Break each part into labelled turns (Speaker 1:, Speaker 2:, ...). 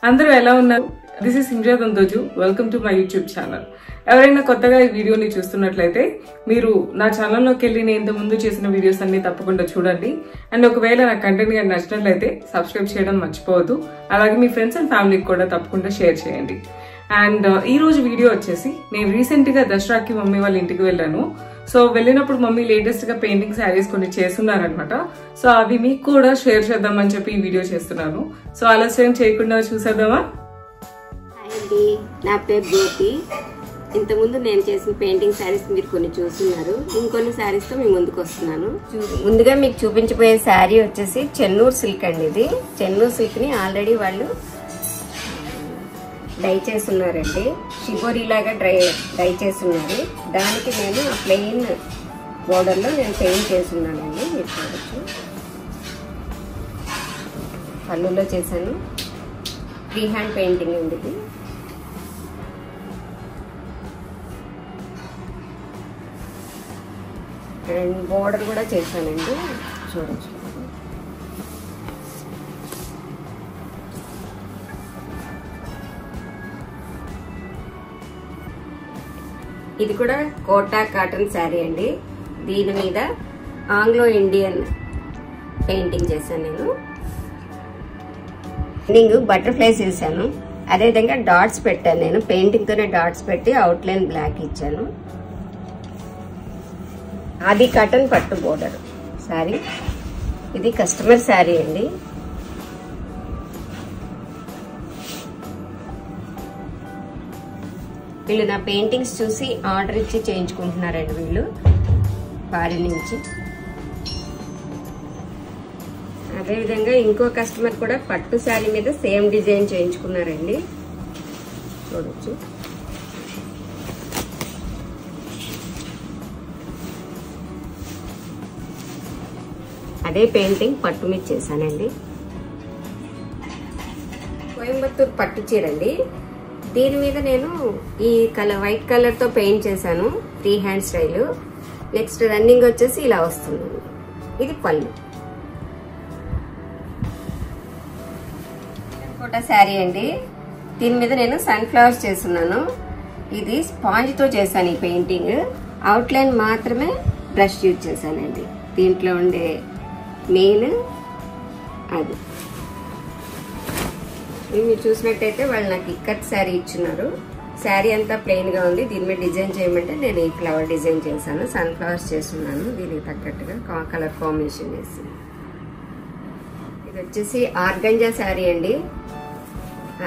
Speaker 1: అందరూ ఎలా ఉన్నారు? This is Sinja Thanthoju. Welcome to my YouTube channel. ఎవరైనా కొత్తగా ఈ వీడియోని చూస్తున్నట్లయితే మీరు నా ఛానల్లోకి వెళ్ళి నేను ఇంతకుముందు చేసిన వీడియోస్ అన్ని తప్పకుండా చూడండి. అండ్ ఒకవేళ నా కంటెంట్ గా నచ్చినట్లయితే సబ్స్క్రైబ్ చేయడం మర్చిపోవద్దు. అలాగే మీ ఫ్రెండ్స్ అండ్ ఫ్యామిలీకి కూడా తప్పకుండా షేర్ చేయండి. అండ్ ఈ రోజు వీడియో వచ్చేసి నేను రీసెంట్ గా దసరాకి మమ్మీ వాళ్ళ ఇంటికి వెళ్ళాను. సో వెళ్ళినప్పుడు మమ్మీ లేటెస్ట్ గా పెయింటింగ్ శారీస్ కొన్ని చేస్తున్నారనమాట. సో అవి మీకు కూడా షేర్ చేద్దామని చెప్పి ఈ వీడియో చేస్తున్నాను. సో ఆలస్యం చేయకుండా చూసేద్దామా?
Speaker 2: హాయ్ అండి, నా పేరు జ్యోతి. ఇంతకుముందు నేను చేసిన పెయింటింగ్ శారీస్ మీరు కొన్ని చూస్తున్నారు. ఇంకొన్ని శారీస్తో మీ ముందుకు వస్తున్నాను. ముందుగా మీకు చూపించబోయే శారీ వచ్చేసి చెన్నూరు సిల్క్ అండి. ఇది చెన్నూరు సిల్క్ని ఆల్రెడీ వాళ్ళు డై చేస్తున్నారండి. షిబోరి లాగా డై చేస్తున్నారు. దానికి నేను ఆ ప్లెయిన్ బోర్డర్లో నేను పెయింట్ చేస్తున్నానండి. మీరు చూడొచ్చు, పళ్ళులో చేశాను. ఫ్రీ హ్యాండ్ పెయింటింగ్ ఉంది ఇది. అండ్ బోర్డర్ కూడా చేశానండి, చూడొచ్చు. ఇది కూడా కోటా కాటన్ శారీ అండి. దీని మీద ఆంగ్లో ఇండియన్ పెయింటింగ్ చేశాను నేను. నేను బటర్ఫ్లైస్ వేసాను. అదేవిధంగా డాట్స్ పెట్టాను. నేను పెయింటింగ్తోనే డాట్స్ పెట్టి అవుట్లైన్ బ్లాక్ ఇచ్చాను. అది కాటన్ పట్టు బోర్డర్ శారీ. ఇది కస్టమర్ శారీ అండి. వీళ్ళు నా పెయింటింగ్స్ చూసి ఆర్డర్ ఇచ్చి చేయించుకుంటున్నారండి వీళ్ళు ఫారిన్ నుంచి. అదేవిధంగా ఇంకో కస్టమర్ కూడా పట్టు శారీ మీద సేమ్ డిజైన్ చేయించుకున్నారండి, చూడొచ్చు. అదే పెయింటింగ్ పట్టు మీద చేశానండి. కోయంబత్తూర్ పట్టు చీర అండి. దీని మీద నేను ఈ కలర్ వైట్ కలర్ తో పెయింట్ చేశాను, free hand style. Next running వచ్చేసి ఇలా వస్తుంది. ఇది పళ్ళు. కోటా శారీ అండి. దీని మీద నేను సన్ఫ్లవర్స్ చేస్తున్నాను. ఇది స్పాంజ్ తో చేశాను ఈ పెయింటింగ్. అవుట్లైన్ మాత్రమే బ్రష్ యూజ్ చేశానండి. దీంట్లో ఉండే మెయిన్ అది. ఇది మీరు చూసినట్టయితే వాళ్ళు నాకు ఇక్కత్ శారీ ఇచ్చున్నారు. శారీ అంతా ప్లెయిన్ గా ఉంది. దీని మీద డిజైన్ చేయమంటే నేను ఈ ఫ్లవర్ డిజైన్ చేశాను. సన్ఫ్లవర్స్ చేస్తున్నాను దీనికి తగ్గట్టుగా కలర్ కాంబినేషన్ వేసి. ఇది వచ్చేసి ఆర్గంజా శారీ అండి.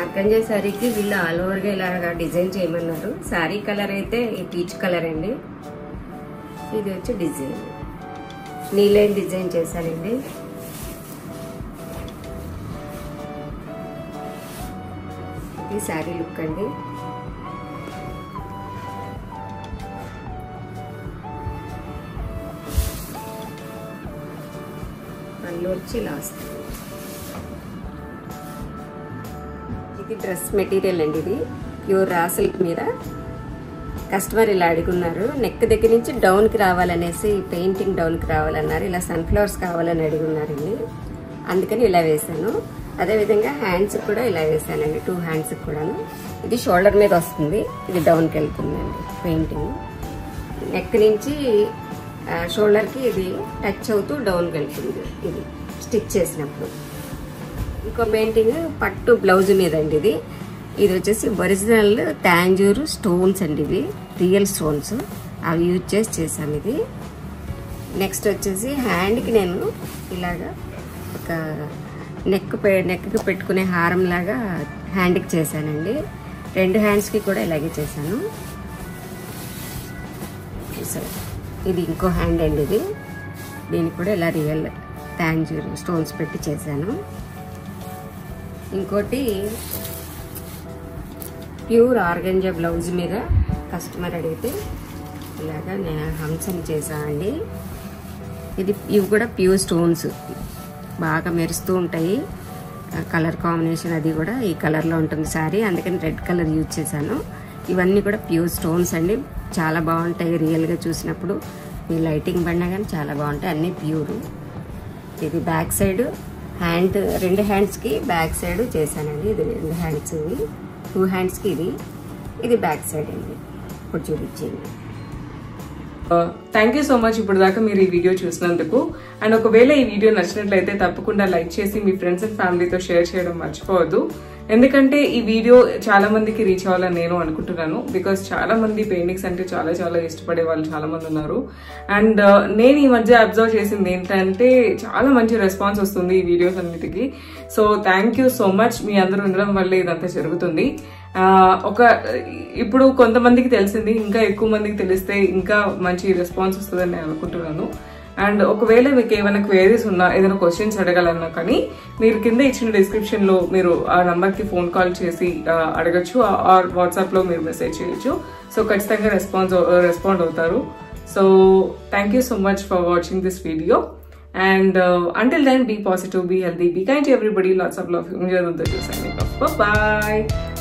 Speaker 2: ఆర్గంజా శారీకి వీళ్ళు ఆల్ ఓవర్గా ఇలాగా డిజైన్ చేయమన్నారు. శారీ కలర్ అయితే ఈ పీచ్ కలర్ అండి. ఇది వచ్చి డిజైన్ నీలైన్ డిజైన్ చేశానండి. ఇది శారీ లుక్ అండి. పళ్ళు వచ్చి ఇలా వస్తుంది. ఇది డ్రెస్ మెటీరియల్ అండి. ఇది ప్యూర్ రా సిల్క్ మీద కస్టమర్ ఇలా అడుగున్నారు. నెక్ దగ్గర నుంచి డౌన్ కి రావాలనేసి పెయింటింగ్ డౌన్ కి రావాలన్నారు. ఇలా సన్ఫ్లవర్స్ కావాలని అడుగున్నారండి. అందుకని ఇలా వేసాను. అదేవిధంగా హ్యాండ్స్ కూడా ఇలా వేసానండి, 2 హ్యాండ్స్ కూడాను. ఇది షోల్డర్ మీద వస్తుంది, ఇది డౌన్ కి వెళ్తుందండి పెయింటింగ్. నెక్ నుంచి షోల్డర్ కి ఇది టచ్ అవుతూ డౌన్ కి వెళ్తుంది ఇది స్టిచ్ చేసినప్పుడు. ఇంకో పెయింటింగ్ పట్టు బ్లౌజ్ మీద అండి. ఇది వచ్చేసి ఒరిజినల్ టాంజూర్ స్టోన్స్ అండి. ఇవి రియల్ స్టోన్స్, అవి యూజ్ చేసి చేశాను ఇది. నెక్స్ట్ వచ్చేసి హ్యాండ్కి నేను ఇలాగా ఒక నెక్కి పెట్టుకునే హారం లాగా హ్యాండ్కి చేశానండి. 2 హ్యాండ్స్కి కూడా ఇలాగే చేశాను. ఇది ఇంకో హ్యాండ్ అండి. దీనికి కూడా ఇలా రియల్ టాంజూర్ స్టోన్స్ పెట్టి చేశాను. ఇంకోటి ప్యూర్ ఆర్గంజా బ్లౌజ్ మీద కస్టమర్ అడిగితే ఇలాగా నేను హంసని చేశానండి. ఇవి కూడా ప్యూర్ స్టోన్స్, బాగా మెరుస్తూ ఉంటాయి. కలర్ కాంబినేషన్ అది కూడా ఈ కలర్లో ఉంటుంది శారీ, అందుకని రెడ్ కలర్ యూజ్ చేశాను. ఇవన్నీ కూడా ప్యూర్ స్టోన్స్ అండి, చాలా బాగుంటాయి రియల్గా చూసినప్పుడు. ఈ లైటింగ్ పడినా కానీ చాలా బాగుంటాయి, అన్నీ ప్యూర్. ఇది బ్యాక్ సైడ్ రెండు హ్యాండ్స్కి బ్యాక్ సైడ్ చేశానండి. ఇది 2 హ్యాండ్స్, 2 హ్యాండ్స్కి ఇది బ్యాక్ సైడ్ అండి. ఇప్పుడు చూపించేయండి.
Speaker 1: థ్యాంక్ యూ సో మచ్ ఇప్పుడు దాకా మీరు ఈ వీడియో చూసినందుకు. అండ్ ఒకవేళ ఈ వీడియో నచ్చినట్లయితే తప్పకుండా లైక్ చేసి మీ ఫ్రెండ్స్ అండ్ ఫ్యామిలీతో షేర్ చేయడం మర్చిపోవద్దు. ఎందుకంటే ఈ వీడియో చాలా మందికి రీచ్ అవ్వాలని నేను అనుకుంటున్నాను. బికాస్ చాలా మంది పెయింటింగ్స్ అంటే చాలా చాలా ఇష్టపడే వాళ్ళు చాలా మంది ఉన్నారు. అండ్ నేను ఈ మధ్య అబ్జర్వ్ చేసింది ఏంటంటే చాలా మంచి రెస్పాన్స్ వస్తుంది ఈ వీడియోస్ అన్నిటికీ. So thank you so much. మీ అందరూ ఉండడం వల్ల ఇదంతా జరుగుతుంది. ఇప్పుడు కొంతమందికి తెలిసింది, ఇంకా ఎక్కువ మందికి తెలిస్తే ఇంకా మంచి రెస్పాన్స్ వస్తుందని నేను అనుకుంటున్నాను. అండ్ ఒకవేళ మీకు ఏమైనా క్వేరీస్ ఉన్నా, ఏదైనా క్వశ్చన్స్ అడగాలన్నా కానీ మీరు కింద ఇచ్చిన డిస్క్రిప్షన్ లో మీరు ఆ నంబర్ కి ఫోన్ కాల్ చేసి అడగచ్చు, ఆర్ వాట్సాప్ లో మీరు మెసేజ్ చేయొచ్చు. సో ఖచ్చితంగా రెస్పాండ్ అవుతారు. So thank you so much for watching this video. And until then, be positive, be healthy, be kind to everybody. Lots of love. Signing off. Bye bye.